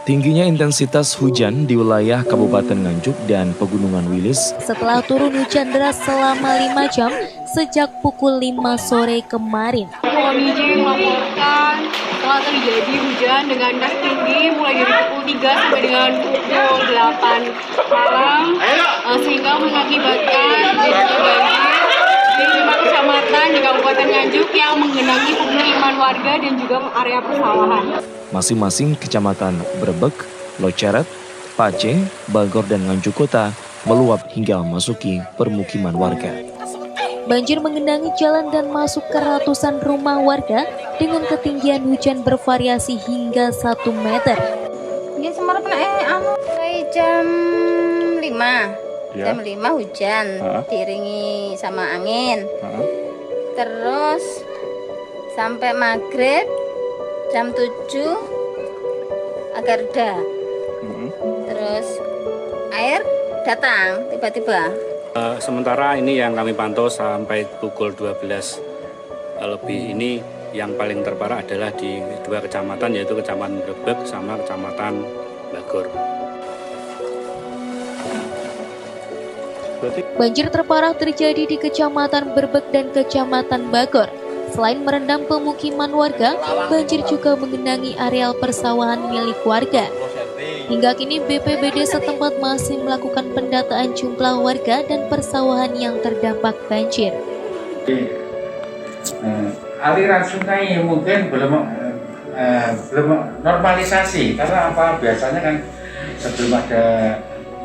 Tingginya intensitas hujan di wilayah Kabupaten Nganjuk dan Pegunungan Wilis setelah turun hujan deras selama 5 jam sejak pukul 5 sore kemarin. Polisi melaporkan telah terjadi hujan dengan intensitas tinggi mulai dari pukul 3 sampai dengan pukul 8 malam sehingga mengakibatkan banjir di 5 kecamatan di Kabupaten Nganjuk yang menggenangi pemukiman warga dan juga area persawahan. Masing-masing kecamatan Brebek, Loceret, Pace, Bagor, dan Nganjuk Kota meluap hingga memasuki permukiman warga. Banjir menggenangi jalan dan masuk ke ratusan rumah warga dengan ketinggian hujan bervariasi hingga 1 meter. Ini semarang mulai jam 5. Jam 5 hujan, diiringi sama angin. Terus sampai maghrib jam 7 agak reda. Terus air datang tiba-tiba. Sementara ini yang kami pantau sampai pukul 12 lebih ini yang paling terparah adalah di 2 kecamatan, yaitu Kecamatan Brebek sama Kecamatan Bagor. Banjir terparah terjadi di Kecamatan Brebek dan Kecamatan Bagor. Selain merendam pemukiman warga, banjir juga menggenangi areal persawahan milik warga. Hingga kini BPBD setempat masih melakukan pendataan jumlah warga dan persawahan yang terdampak banjir. Aliran sungai mungkin belum normalisasi, karena apa, biasanya kan sebelum ada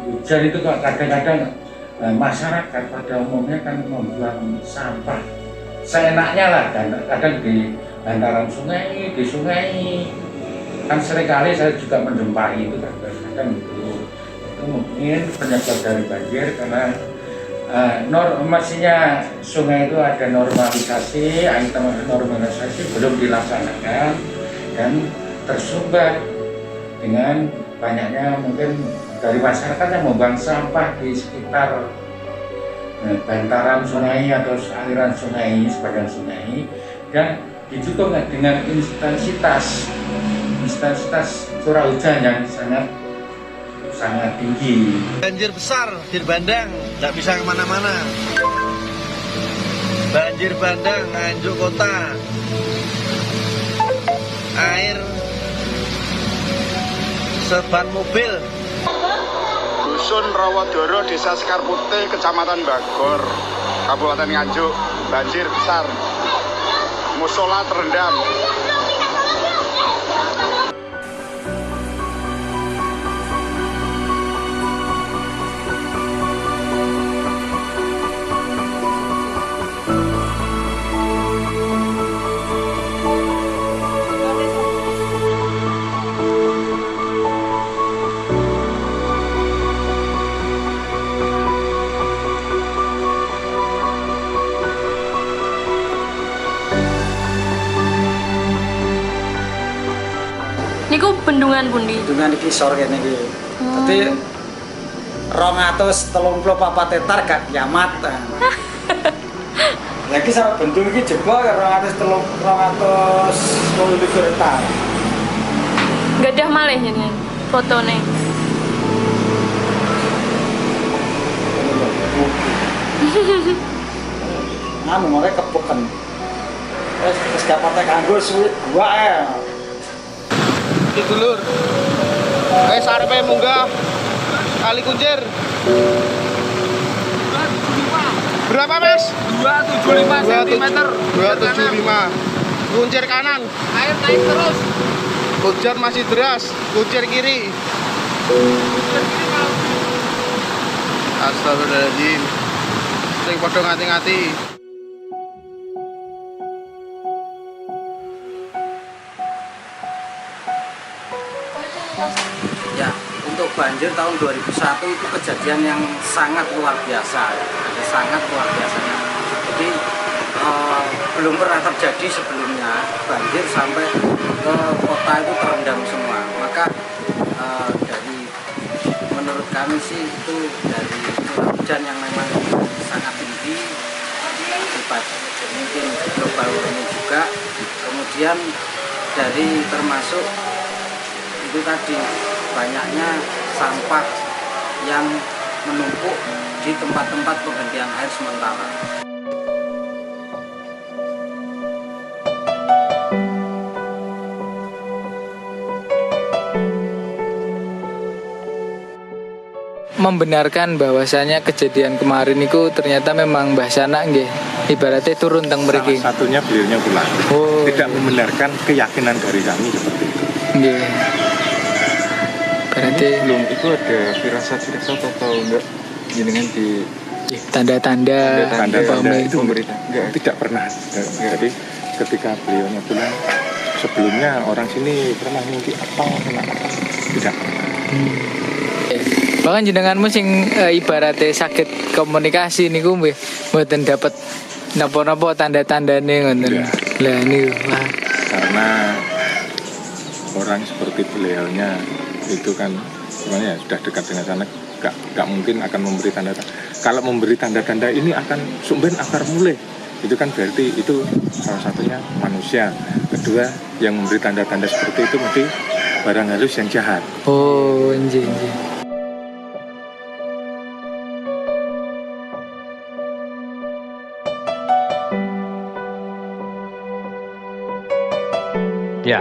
hujan itu kadang-kadang masyarakat pada umumnya kan membuang sampah seenaknya lah, kadang di bantaran sungai, di sungai. Kan seringkali saya juga menjumpai itu kadang-kadang itu mungkin penyebab dari banjir karena mestinya sungai itu ada normalisasi, normalisasi belum dilaksanakan dan tersumbat dengan banyaknya mungkin dari masyarakat yang membuang sampah di sekitar bantaran sungai atau aliran sungai, sebagian sungai, dan didukung dengan intensitas curah hujan yang sangat tinggi. Banjir besar, banjir bandang, nggak bisa kemana-mana. Banjir bandang, Nganjuk Kota. Air seban mobil. Dusun Rawodoro, Desa Sekar Putih, Kecamatan Bagor, Kabupaten Nganjuk, banjir besar. Musola terendam. Niku bendungan pundi? Bendungan iki sor kene iki. Dadi 234 hektar gak kiamat. Lah iki sampe bendung iki jebol 230 hektar. Gadah malih jenengan fotone. Anu mulai kepuken. Wis gak patek kanggo suwi gua ae. Di dulur. Sarepe munggah Kali Kuncir. Berapa, Mas? 275 cm. 275. Kuncir kanan. Air naik terus. Hujan masih deras. Kuncir kiri. Astagfirullahaladzim. Sing padha ngati-ngati. Ya, untuk banjir tahun 2001 itu kejadian yang sangat luar biasa. Sangat luar biasanya. Jadi belum pernah terjadi sebelumnya banjir sampai ke kota itu terendam semua. Maka menurut kami sih itu dari curah hujan yang memang sangat tinggi, akibat mungkin global warming juga. Kemudian dari termasuk itu tadi banyaknya sampah yang menumpuk di tempat-tempat penggantian air sementara. Membenarkan bahwasanya kejadian kemarin itu ternyata memang Mbah Sana nggih ibaratnya turun teng mriki. Salah satunya beliaunya pulang. Oh. Tidak membenarkan keyakinan dari kami seperti itu. Nggih. Berarti belum itu ada firasat atau enggak jenengan di tanda-tanda itu tidak pernah. Jadi ketika beliaunya pulang, sebelumnya orang sini pernah mimpi apa tidak. Bahkan jenenganmu sing ibaratnya sakit komunikasi niku nggih mboten dapat napa-napa tanda-tandane ngoten. Lah niku karena orang seperti beliaunya itu kan sebenarnya sudah dekat dengan sana, gak mungkin akan memberi tanda-tanda. Kalau memberi tanda-tanda ini akan sumber akar mulai, itu kan berarti itu salah satunya manusia. Kedua, yang memberi tanda-tanda seperti itu mesti barang halus yang jahat. Oh, anjing. Ya,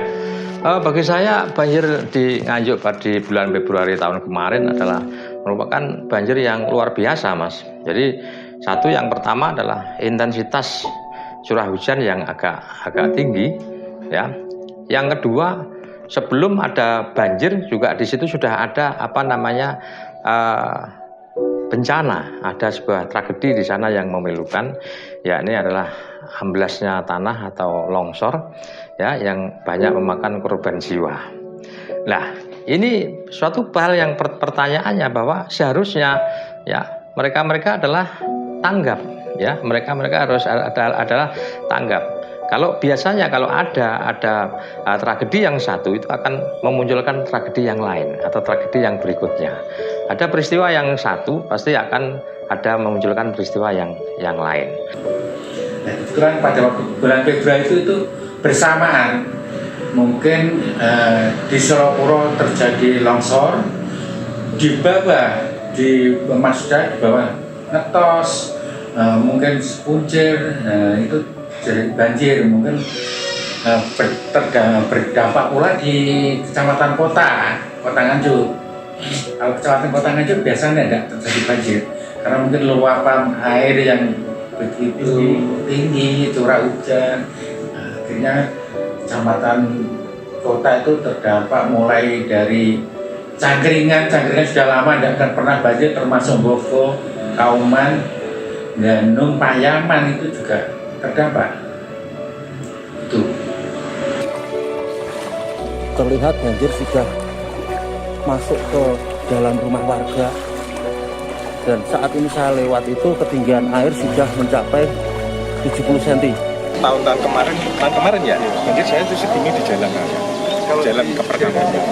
bagi saya banjir di Nganjuk pada bulan Februari tahun kemarin adalah merupakan banjir yang luar biasa, Mas. Jadi satu yang pertama adalah intensitas curah hujan yang agak tinggi, ya. Yang kedua, sebelum ada banjir juga di situ sudah ada bencana, ada sebuah tragedi di sana yang memilukan, yakni adalah amblasnya tanah atau longsor, ya, yang banyak memakan korban jiwa. Nah, ini suatu hal yang pertanyaannya bahwa seharusnya ya mereka adalah tanggap, ya, mereka harus adalah tanggap. Kalau biasanya kalau ada tragedi yang satu itu akan memunculkan tragedi yang lain atau tragedi yang berikutnya. Ada peristiwa yang satu pasti akan ada memunculkan peristiwa yang lain. Nah, kebetulan pada waktu bulan Februari itu bersamaan mungkin di Solopuro terjadi longsor, di bawah di bawah ngetos, mungkin Puncir, itu jadi banjir, mungkin berdampak pula di kecamatan kota Nganjuk. Kalau kecamatan kota Nganjuk biasanya tidak terjadi banjir karena mungkin luapan air yang begitu tinggi, curah hujan. Akhirnya kecamatan kota itu terdampak mulai dari Cangkringan sudah lama tidak pernah banjir, termasuk Bogo, Kauman, Gandung, Payaman itu juga terdampak. Tuh. Terlihat banjir sudah masuk ke dalam rumah warga. Dan saat ini saya lewat itu ketinggian air sudah mencapai 70 cm. Tahun-tahun kemarin ya, banjir saya itu segini di jalan aja. Jalan ke perkampungan.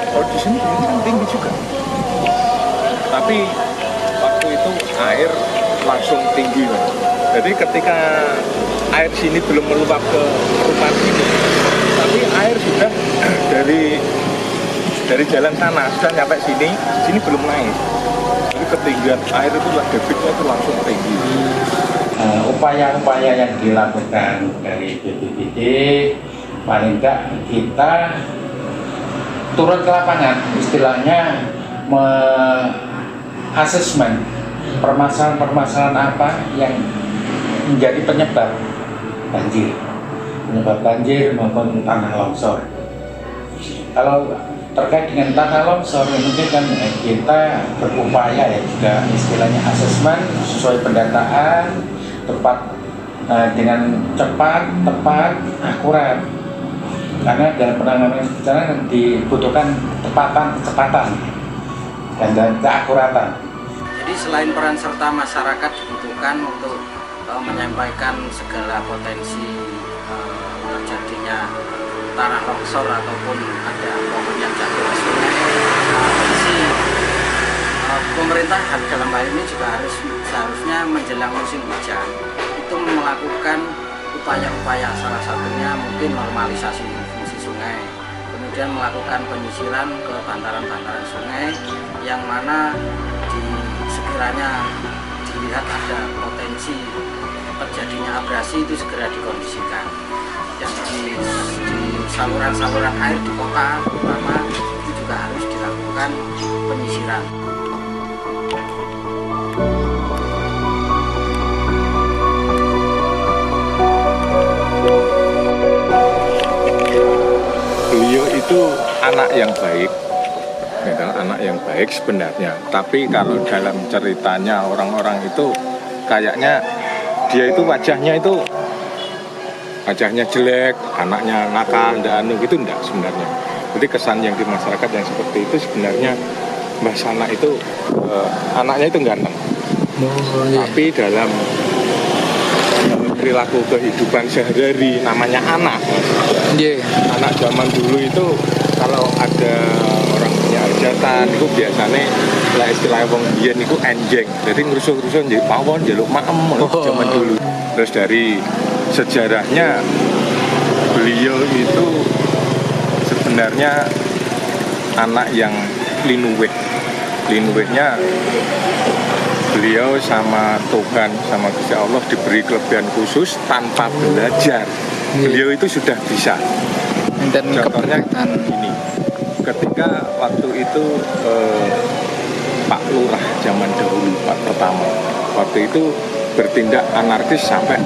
Kalau di sini kan tinggi juga. Tapi waktu itu air langsung tinggi, Mas. Jadi ketika air sini belum meluap ke rumah sini, tapi air sudah dari jalan sana sudah nyampe sini belum naik. Jadi ketinggian air itu debitnya itu langsung tinggi. Upaya-upaya yang dilakukan dari BPBD, paling enggak kita turun ke lapangan, istilahnya asesmen permasalahan-permasalahan apa yang menjadi penyebab banjir maupun tanah longsor. Kalau terkait dengan tanah longsor, mungkin kan kita berupaya ya juga istilahnya asesmen sesuai pendataan dengan cepat, tepat, akurat. Karena dalam penanganan bencana dibutuhkan kecepatan dan keakuratan. Jadi selain peran serta masyarakat dibutuhkan untuk menyampaikan segala potensi terjadinya tanah longsor ataupun ada pohon yang jatuh ke sungai. Pemerintah dalam hal ini juga seharusnya menjelang musim hujan itu melakukan upaya-upaya, salah satunya mungkin normalisasi fungsi sungai, kemudian melakukan penyisiran ke bantaran-bantaran sungai yang mana sekiranya dilihat ada potensi terjadinya abrasi itu segera dikondisikan. Yang di saluran-saluran air di kota terutama itu juga harus dilakukan penyisiran. Beliau itu anak yang baik, anak yang baik sebenarnya. Tapi kalau dalam ceritanya orang-orang itu kayaknya dia itu wajahnya jelek, anaknya nakal, gitu enggak sebenarnya. Jadi kesan yang di masyarakat yang seperti itu sebenarnya Mbah Sana itu anaknya itu ganteng. Tapi dalam perilaku kehidupan sehari-hari namanya anak. Anak zaman dulu itu kalau ada orang punya hajatan itu biasanya lah istilah wong biyen niku enjeng. Jadi ngrusuh-ngrusuh njaluk pawon, njaluk maem zaman dulu. Terus dari sejarahnya beliau itu sebenarnya anak yang linuwih. Linuwihnya beliau sama Tuhan, sama Gusti Allah diberi kelebihan khusus tanpa belajar. Beliau itu sudah bisa. Contohnya gini, ketika waktu itu Pak Lurah zaman dahulu, Pak pertama, waktu itu bertindak anarkis sampai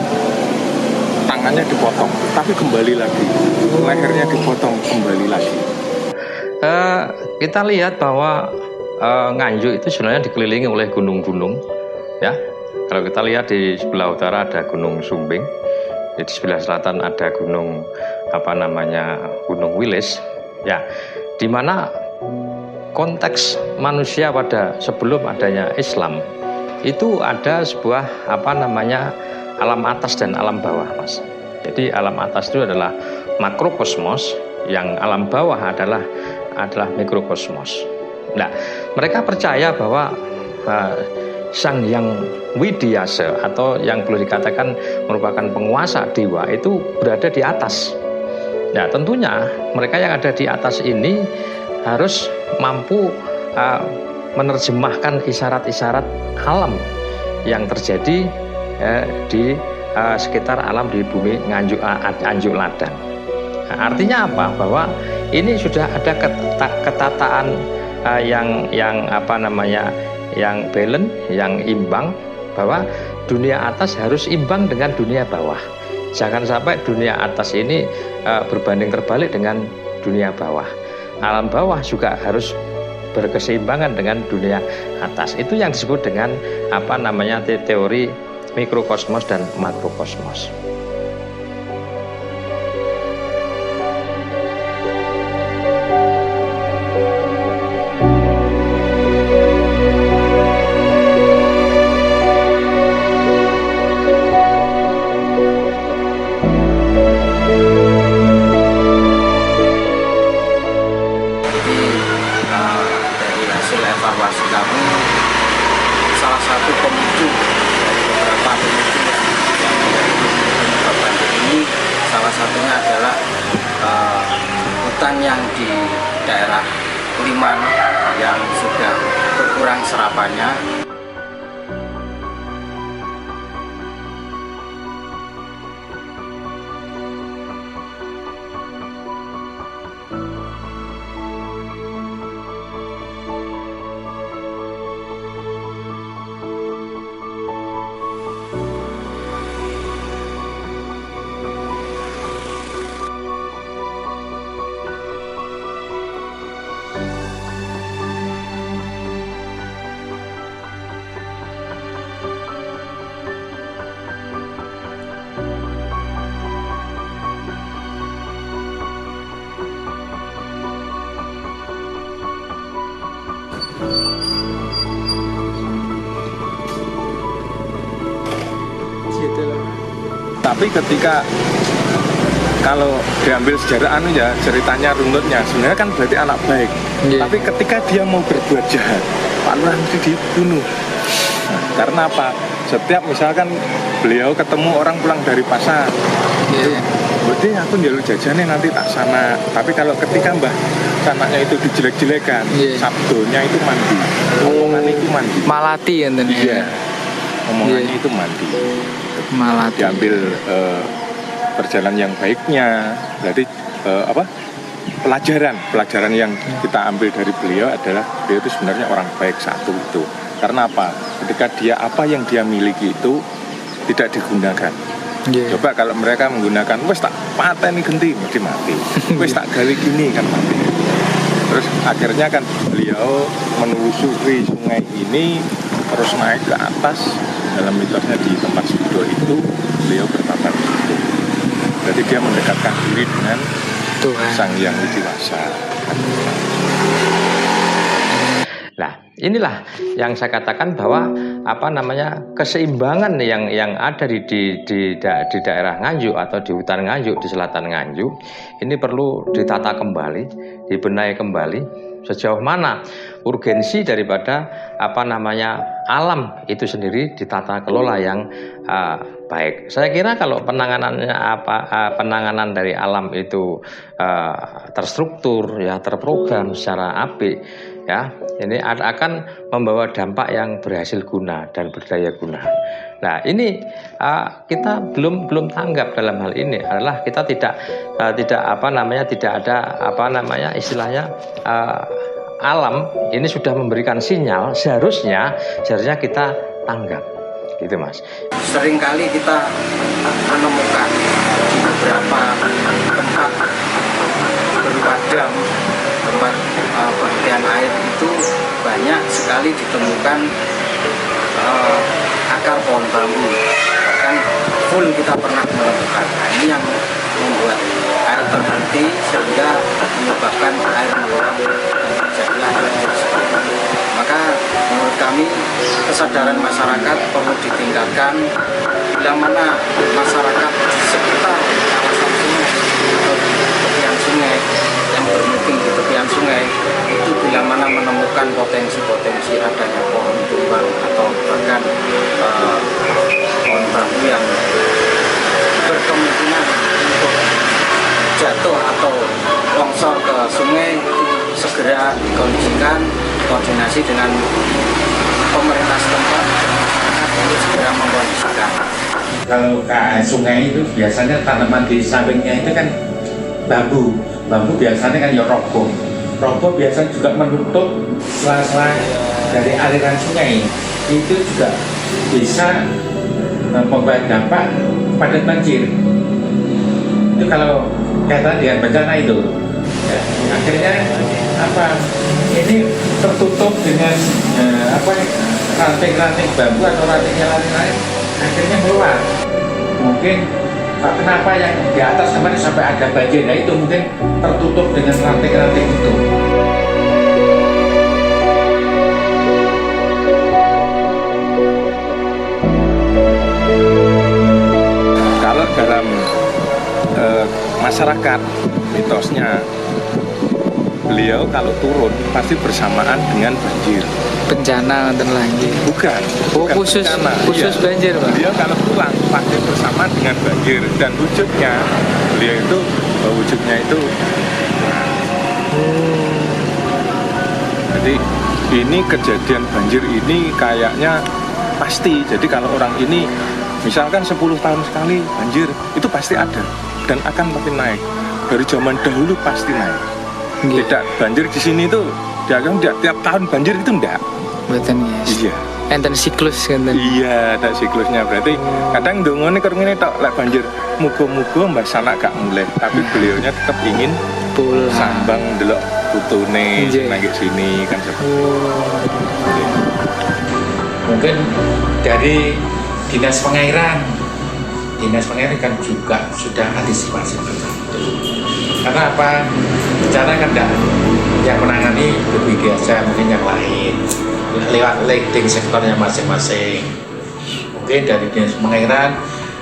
tangannya dipotong, tapi kembali lagi, lehernya dipotong kembali lagi. Kita lihat bahwa Nganjuk itu sebenarnya dikelilingi oleh gunung-gunung, ya. Kalau kita lihat di sebelah utara ada Gunung Sumbing, di sebelah selatan ada Gunung Gunung Wilis, ya. Di mana konteks manusia pada sebelum adanya Islam itu ada sebuah alam atas dan alam bawah, Mas. Jadi alam atas itu adalah makrokosmos, yang alam bawah adalah mikrokosmos. Nah, mereka percaya bahwa Sang Hyang Widiasa atau yang boleh dikatakan merupakan penguasa dewa itu berada di atas. Nah, tentunya mereka yang ada di atas ini harus mampu menerjemahkan isyarat-isyarat alam yang terjadi di sekitar alam di bumi Anjuk Ladang. Nah, artinya apa? Bahwa ini sudah ada ketataan yang balance, yang imbang, bahwa dunia atas harus imbang dengan dunia bawah. Jangan sampai dunia atas ini berbanding terbalik dengan dunia bawah. Alam bawah juga harus berkeseimbangan dengan dunia atas. Itu yang disebut dengan teori mikrokosmos dan makrokosmos. Yang di daerah Liman yang sudah berkurang serapannya. Tapi ketika kalau diambil sejarah ceritanya runutnya sebenarnya kan berarti anak baik. Tapi ketika dia mau berbuat jahat, Pak Lurah mesti dibunuh. Nah, karena apa? Setiap misalkan beliau ketemu orang pulang dari pasar, berarti aku njaluk jajane nanti tak sana. Tapi kalau ketika mbah sanaknya itu dijelek-jelekan, sabdonya itu mandi, omongan itu mandi. Malati ya enten. Iya. Omongannya itu mandi. Malati. Diambil perjalanan yang baiknya. Berarti pelajaran yang kita ambil dari beliau adalah beliau itu sebenarnya orang baik satu itu. Karena apa? Ketika dia apa yang dia miliki itu tidak digunakan. Coba kalau mereka menggunakan, wes tak pateni genti, mesti mati. Wes tak gali gini kan mati. Terus akhirnya kan beliau menelusuri sungai ini, terus naik ke atas. Dalam mitosnya di tempat Sido itu beliau bertapa di situ. Jadi dia mendekatkan diri dengan Sang Hyang Widiwasa. Nah, inilah yang saya katakan bahwa keseimbangan yang ada di daerah Nganjuk atau di hutan Nganjuk, di selatan Nganjuk ini perlu ditata kembali, dibenahi kembali sejauh mana urgensi daripada alam itu sendiri ditata kelola yang baik. Saya kira kalau penanganan dari alam itu terstruktur ya, terprogram secara apik ya, ini akan membawa dampak yang berhasil guna dan berdaya guna. Nah, ini kita belum tanggap dalam hal ini adalah kita tidak ada istilahnya alam ini sudah memberikan sinyal, seharusnya kita tanggap, gitu Mas. Seringkali kita menemukan di beberapa tempat berwadam, tempat perhentian air itu banyak sekali ditemukan akar pohon bambu, bahkan full kita pernah menemukan. Nah, ini yang membuat air terhenti sehingga menyebabkan air meluap dan terjadilah banjir. Maka menurut kami kesadaran masyarakat perlu ditingkatkan. Bila mana masyarakat di sekitar kawasan sungai atau di tepian sungai yang bermukim di tepian sungai itu bila mana menemukan potensi-potensi adanya pohon tumbang atau bahkan pohon bambu yang berkemungkinan untuk jatuh atau longsor ke sungai, segera dikondisikan, koordinasi dengan pemerintah setempat untuk segera mengkondisikan. Kalau sungai itu biasanya tanaman di sampingnya itu kan bambu biasanya kan ya roboh biasanya juga menutup sela-sela dari aliran sungai, itu juga bisa membawa dampak pada banjir. Itu kalau kaitan dengan bencana itu ya, akhirnya ini tertutup dengan ranting-ranting bambu atau rantingnya lain-lain, akhirnya keluar. Mungkin kenapa yang di atas kemarin sampai ada banjir, nah itu mungkin tertutup dengan ranting-ranting itu. Kalau dalam masyarakat mitosnya beliau kalau turun pasti bersamaan dengan banjir. Bencana dan lagi. Bukan khusus bencana. Khusus iya. Banjir, Pak. Beliau kalau pulang pasti bersamaan dengan banjir dan wujudnya beliau itu jadi ini kejadian banjir ini kayaknya pasti. Jadi kalau orang ini misalkan 10 tahun sekali banjir itu pasti ada dan akan makin naik. Dari zaman dahulu pasti naik. Tidak banjir di sini tuh tiap tahun banjir itu enggak. Betul ya. Iya. Enten siklus kan. Iya, ada siklusnya. Berarti kadang dongone kerengene tok lek banjir. Muga-muga Mbah Sanak gak mulai, tapi beliaunya tetap ingin pulang sambang delok putune nang sini kan seperti. Mungkin dari Dinas Pengairan kan juga sudah antisipasi itu. Karena apa? Bencana kan enggak yang menangani lebih biasa, mungkin yang lain lewat leading sektornya masing-masing. Mungkin dari Dinas Pengairan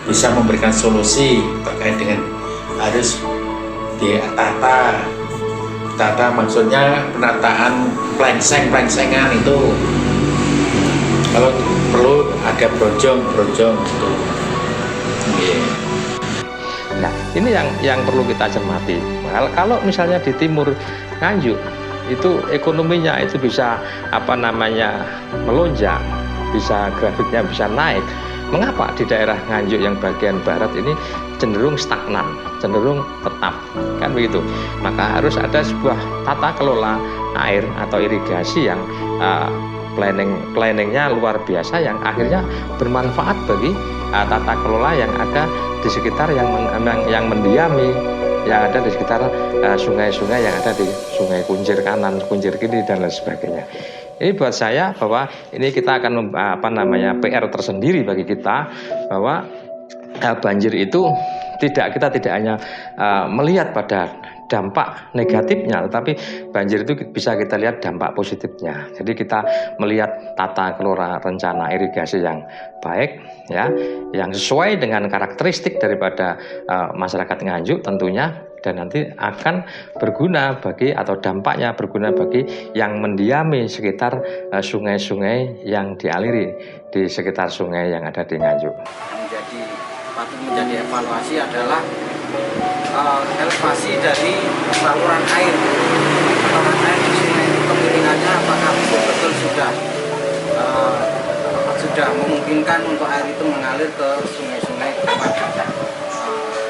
bisa memberikan solusi terkait dengan harus ditata maksudnya penataan plengsengan itu kalau perlu ada brojong gitu. Nah, ini yang perlu kita cermati. Kalau misalnya di timur Nganjuk itu ekonominya itu bisa melonjak, bisa grafiknya bisa naik. Mengapa di daerah Nganjuk yang bagian barat ini cenderung stagnan, cenderung tetap, kan begitu? Maka harus ada sebuah tata kelola air atau irigasi yang planningnya luar biasa, yang akhirnya bermanfaat bagi tata kelola yang ada di sekitar yang mendiami, yang ada di sekitar sungai-sungai yang ada di sungai kuncir kanan, kuncir kiri dan lain sebagainya. Ini buat saya bahwa ini kita akan PR tersendiri bagi kita, bahwa banjir itu kita tidak hanya melihat pada dampak negatifnya, tetapi banjir itu bisa kita lihat dampak positifnya. Jadi kita melihat tata kelola rencana irigasi yang baik, ya, yang sesuai dengan karakteristik daripada masyarakat Nganjuk tentunya, dan nanti akan berguna bagi, atau dampaknya berguna bagi yang mendiami sekitar sungai-sungai yang dialiri di sekitar sungai yang ada di Nganjuk. Patut menjadi evaluasi adalah elevasi dari saluran air di sungai itu, kemiringannya apakah betul-betul sudah memungkinkan untuk air itu mengalir ke sungai-sungai tempat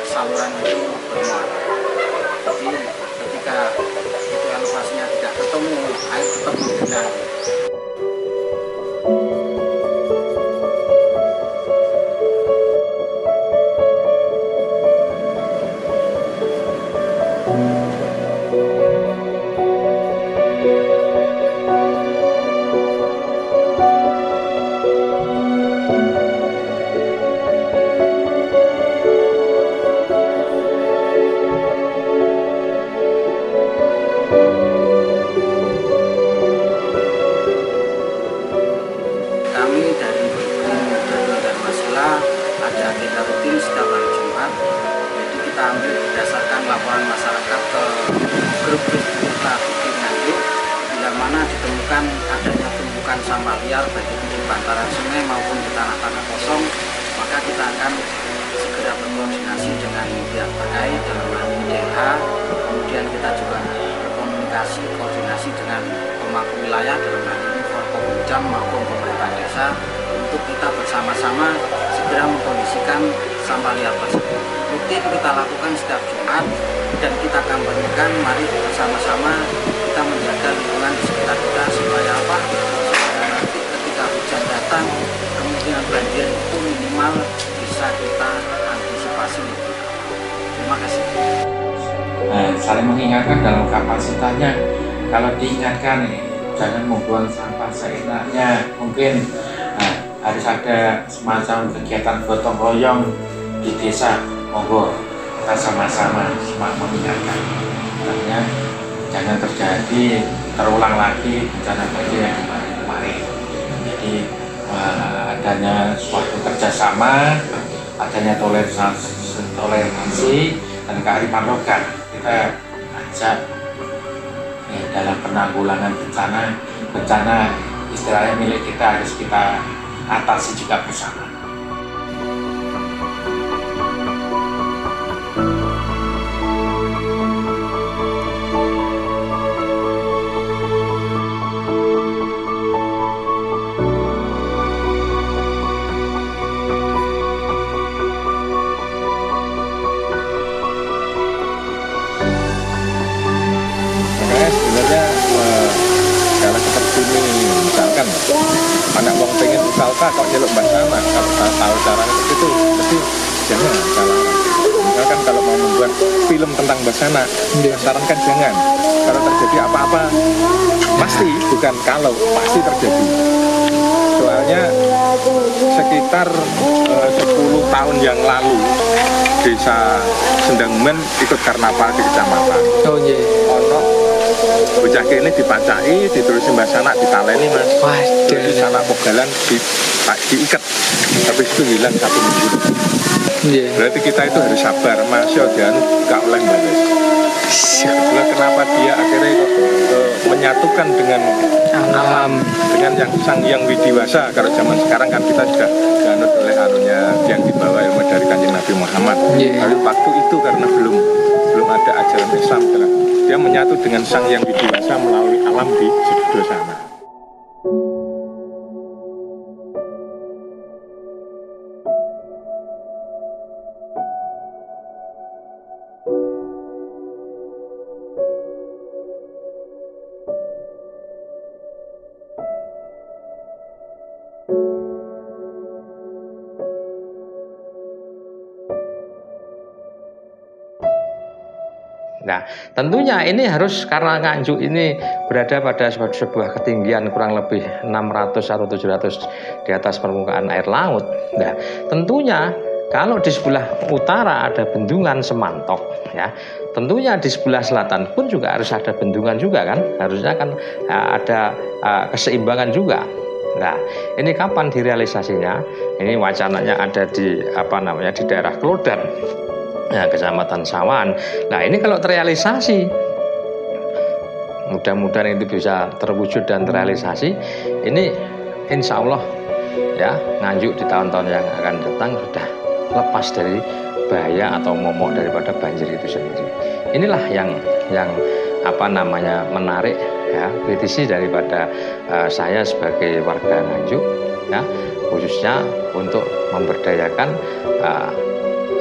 saluran itu bermuara. Jadi ketika itu elevasinya tidak ketemu, air tetap mengenang. Sampah liar baik itu di bantaran sungai maupun di tanah-tanah kosong, maka kita akan segera berkoordinasi dengan pihak terkait dalam hal ini DLH. Kemudian kita juga koordinasi dengan pemangku wilayah dalam hal ini Forkopimjam maupun pemerintah desa, untuk kita bersama-sama segera mengkondisikan sampah liar tersebut. Rutin kita lakukan setiap Jumat, dan kita kampanyekan, mari bersama-sama kita menjaga lingkungan di sekitar kita supaya apa? Hujan datang, kemungkinan banjir itu minimal bisa kita antisipasi. Terima kasih. Saling mengingatkan dalam kapasitasnya. Kalau diingatkan, jangan membuang sampah seenaknya. Mungkin harus ada semacam kegiatan gotong royong di desa. Monggo kita sama-sama mengingatkan. Artinya jangan terjadi terulang lagi bencana banjir yang kemarin. Jadi adanya suatu kerjasama, adanya toleransi dan kearifan lokal, kita ajak dalam penanggulangan bencana istilahnya milik kita harus kita atasi juga bersama. Kalau seperti ini, misalkan anak wong pengen usaha kok nyeluk mbah sana, kalau tahu cara seperti itu, mesti jangan salah. Misalkan kalau mau membuat film tentang mbah sana, sarankan jangan. Kalau terjadi apa-apa, pasti, bukan kalau, pasti terjadi. Soalnya sekitar 10 tahun yang lalu desa Sendangmen ikut karnaval di kecamatan. Oh iya. Ono bocah kene dipacai, diterusin mbah sanak ditaleni Mas. Wah, jadi sanak pogalan diikat. Habis itu hilang 1 minggu. Yeah. Berarti kita itu harus sabar, Mas, dan gak oleh bales. Itulah kenapa dia akhirnya menyatukan dengan alam, dengan yang sang yang widiwasa. Kalau zaman sekarang kan kita sudah dianut oleh anunya yang dibawa ilmu dari Kanjeng Nabi Muhammad. Tapi waktu itu karena belum ada ajaran Islam, dia menyatu dengan sang yang widiwasa melalui alam di Sedodo sana. Nah, tentunya ini harus karena Nganjuk ini berada pada sebuah ketinggian kurang lebih 600 atau 700 di atas permukaan air laut. Nah, tentunya kalau di sebelah utara ada bendungan Semantok, ya, tentunya di sebelah selatan pun juga harus ada bendungan juga kan, harusnya kan ada keseimbangan juga. Nah, ini kapan direalisasinya? Ini wacananya ada di di daerah Klodan. Nah, Kecamatan Sawan. Nah, ini kalau terrealisasi, mudah-mudahan itu bisa terwujud dan terrealisasi. Ini insya Allah ya, Nganjuk di tahun-tahun yang akan datang sudah lepas dari bahaya atau momok daripada banjir itu sendiri. Inilah yang menarik ya, kritisi daripada saya sebagai warga Nganjuk ya, khususnya untuk memberdayakan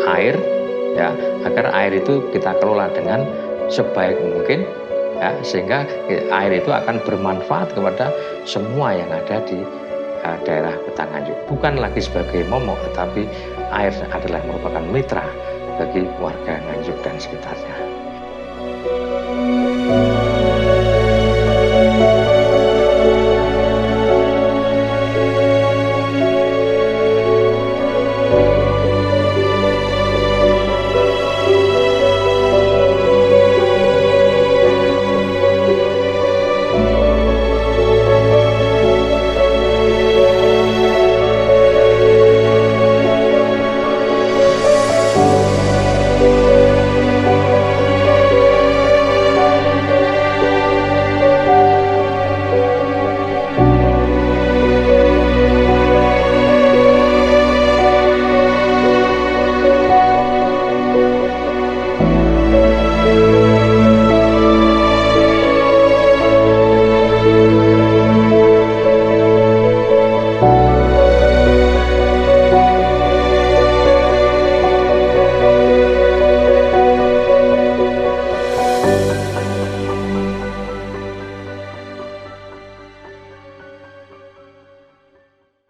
air ya, agar air itu kita kelola dengan sebaik mungkin ya, sehingga air itu akan bermanfaat kepada semua yang ada di daerah Kota Nganjuk. Bukan lagi sebagai momok, tetapi air adalah merupakan mitra bagi warga Nganjuk dan sekitarnya.